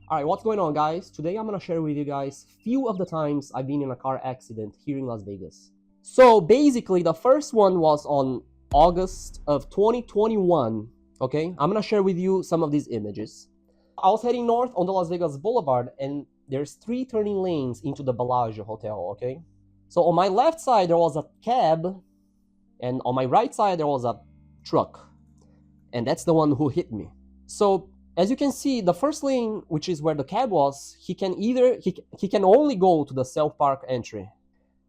Alright, what's going on, guys? Today I'm gonna share with you guys few of the times I've been in a car accident here in Las Vegas. So basically, the first one was on August of 2021. Okay, I'm gonna share with you some of these images. I was heading north on the Las Vegas Boulevard, and there's 3 turning lanes into the Bellagio Hotel. Okay, so on my left side there was a cab, and on my right side there was a truck, and that's the one who hit me. So as you can see, the first lane, which is where the cab was, he can only go to the self-park entry.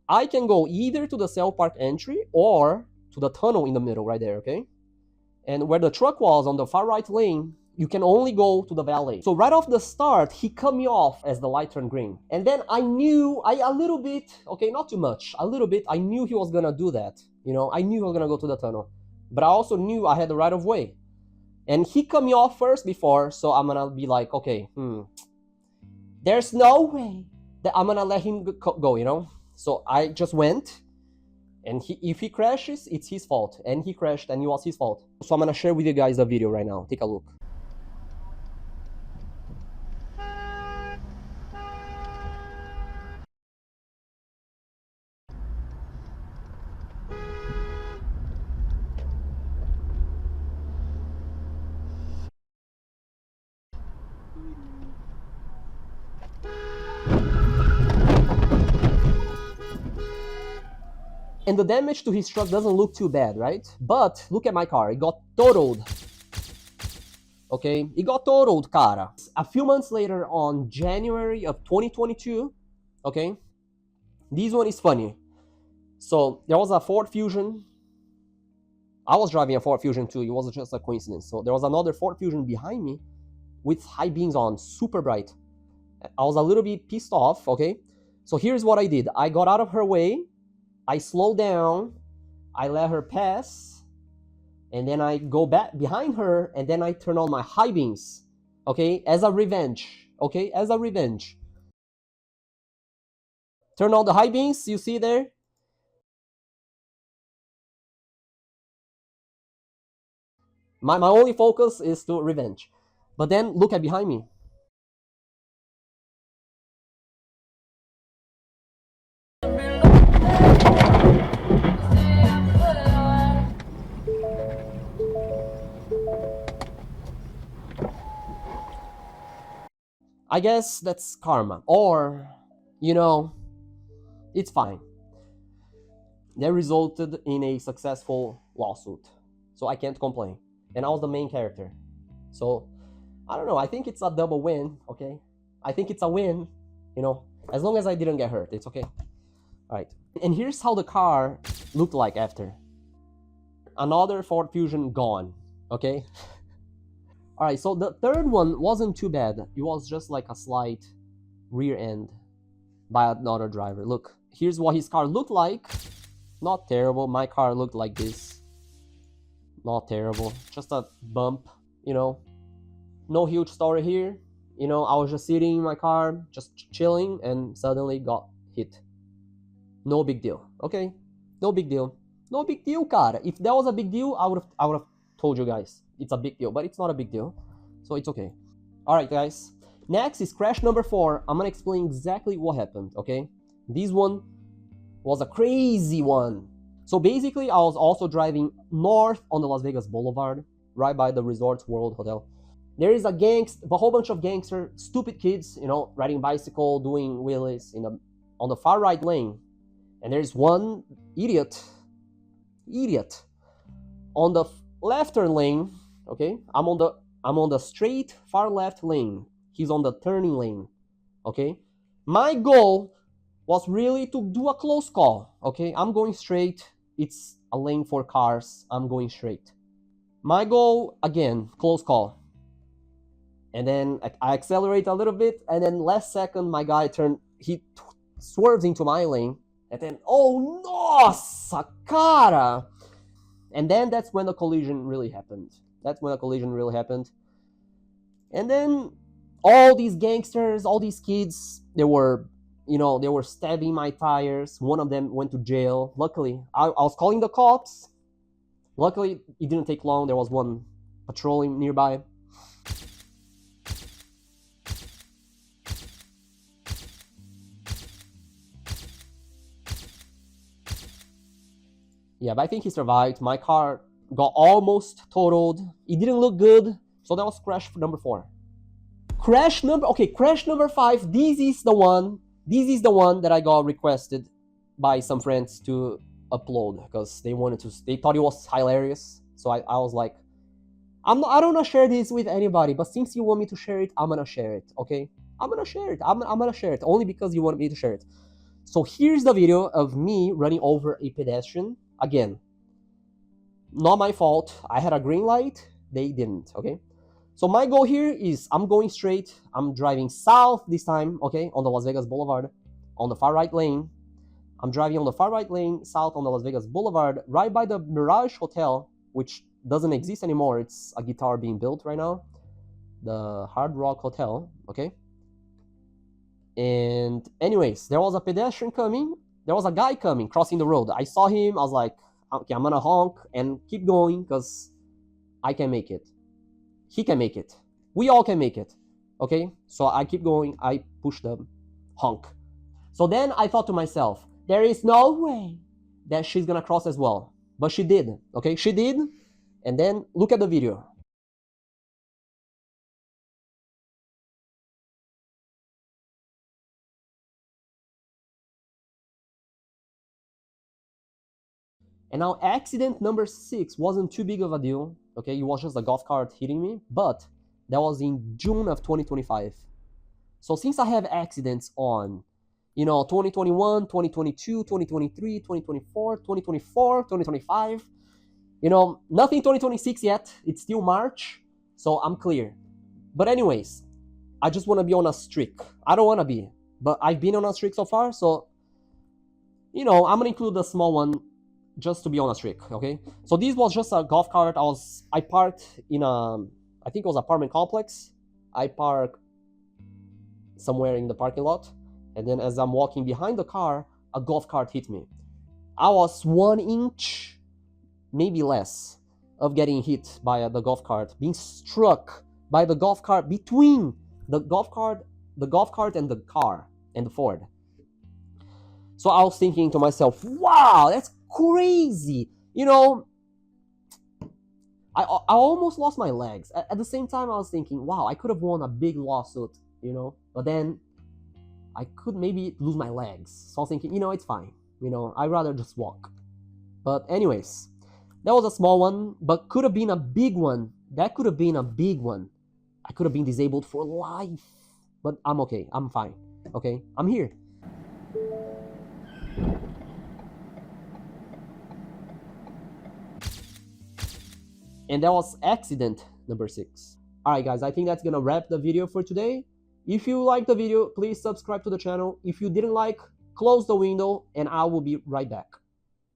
I can go either to the self-park entry or to the tunnel in the middle right there, okay? And where the truck was on the far right lane, you can only go to the valet. So right off the start, he cut me off as the light turned green. And then I knew, a little bit, okay, not too much, a little bit, I knew he was gonna do that. You know, I knew he was gonna go to the tunnel. But I also knew I had the right of way. And he cut me off first before, so I'm gonna be like, okay, there's no way that I'm gonna let him go, you know? So I just went, and if he crashes, it's his fault. And he crashed, and it was his fault. So I'm gonna share with you guys the video right now. Take a look. And the damage to his truck doesn't look too bad, right? But look at my car, it got totaled. Okay, it got totaled, cara. A few months later, on January of 2022, okay, this one is funny. So there was a Ford Fusion. I was driving a Ford Fusion too, it wasn't just a coincidence. So there was another Ford Fusion behind me with high beams on, super bright. I was a little bit pissed off, okay? So here's what I did. I got out of her way, I slowed down, I let her pass, and then I go back behind her, and then I turn on my high beams, okay, as a revenge, okay, as a revenge. Turn on the high beams, you see there? My only focus is to revenge. But then look at behind me. I guess that's karma. Or, you know, it's fine. That resulted in a successful lawsuit. So I can't complain. And I was the main character. So, I don't know, I think it's a double win, okay? I think it's a win, you know, as long as I didn't get hurt, it's okay. All right. And here's how the car looked like after. Another Ford Fusion gone, okay? All right, so the third one wasn't too bad. It was just like a slight rear end by another driver. Look, here's what his car looked like. Not terrible. My car looked like this. Not terrible. Just a bump, you know. No huge story here. You know, I was just sitting in my car, just chilling, and suddenly got hit. No big deal, okay? No big deal. No big deal, cara. If that was a big deal, I would have told you guys it's a big deal, but it's not a big deal, so it's okay. All right, guys. Next is crash number 4. I'm gonna explain exactly what happened, okay? This one was a crazy one. So basically, I was also driving north on the Las Vegas Boulevard, right by the Resorts World Hotel. There is a whole bunch of gangster, stupid kids, you know, riding bicycle, doing wheelies on the far right lane. And there's one idiot on the left turn lane, okay? I'm on the straight far left lane. He's on the turning lane, okay? My goal was really to do a close call, okay? I'm going straight. It's a lane for cars. I'm going straight. My goal, again, close call. And then I accelerate a little bit, and then last second, my guy he swerves into my lane, and then, oh, nossa, cara! And then that's when the collision really happened. And then all these gangsters, all these kids, they were stabbing my tires. One of them went to jail. Luckily, I was calling the cops. Luckily, it didn't take long. There was one patrolling nearby. Yeah, but I think he survived. My car got almost totaled. It didn't look good. So that was crash number 4. Crash number 5. This is the one. This is the one that I got requested by some friends to upload because they thought it was hilarious. So I was like, I don't wanna share this with anybody, but since you want me to share it, I'm gonna share it, okay? I'm gonna share it. I'm gonna share it only because you want me to share it. So here's the video of me running over a pedestrian. Again, not my fault. I had a green light. They didn't, okay? So my goal here is I'm going straight. I'm driving south this time, okay, on the Las Vegas Boulevard, on the far right lane. I'm driving on the far right lane, south on the Las Vegas Boulevard, right by the Mirage Hotel, which doesn't exist anymore. It's a guitar being built right now. The Hard Rock Hotel, okay? And anyways, there was a pedestrian coming. There was a guy coming, crossing the road. I saw him. I was like, okay, I'm gonna honk and keep going because I can make it. He can make it. We all can make it. Okay? So I keep going. I push the honk. So then I thought to myself, there is no way that she's gonna cross as well. But she did. Okay? She did. And then look at the video. And now accident number 6 wasn't too big of a deal. Okay? It was just a golf cart hitting me. But that was in June of 2025. So since I have accidents on 2021, 2022, 2023, 2024, 2024, 2025, nothing 2026 yet. It's still March, so I'm clear. But anyways, I just want to be on a streak. I don't want to be, but I've been on a streak so far, so I'm gonna include the small one just to be on a streak, okay? So this was just a golf cart. I parked in I think it was apartment complex. I parked somewhere in the parking lot, and then as I'm walking behind the car, a golf cart hit me. I was 1 inch, maybe less, of getting hit by the golf cart, being struck by the golf cart between the golf cart and the car and the Ford. So I was thinking to myself, wow, that's crazy. I almost lost my legs. At the same time, I was thinking, wow, I could have won a big lawsuit, but then I could maybe lose my legs. So I was thinking, it's fine. I'd rather just walk. But anyways, that was a small one, but could have been a big one. That could have been a big one. I could have been disabled for life. But I'm okay. I'm fine. Okay? I'm here. And that was accident number 6. Alright guys, I think that's gonna wrap the video for today. If you liked the video, please subscribe to the channel. If you didn't like, close the window and I will be right back.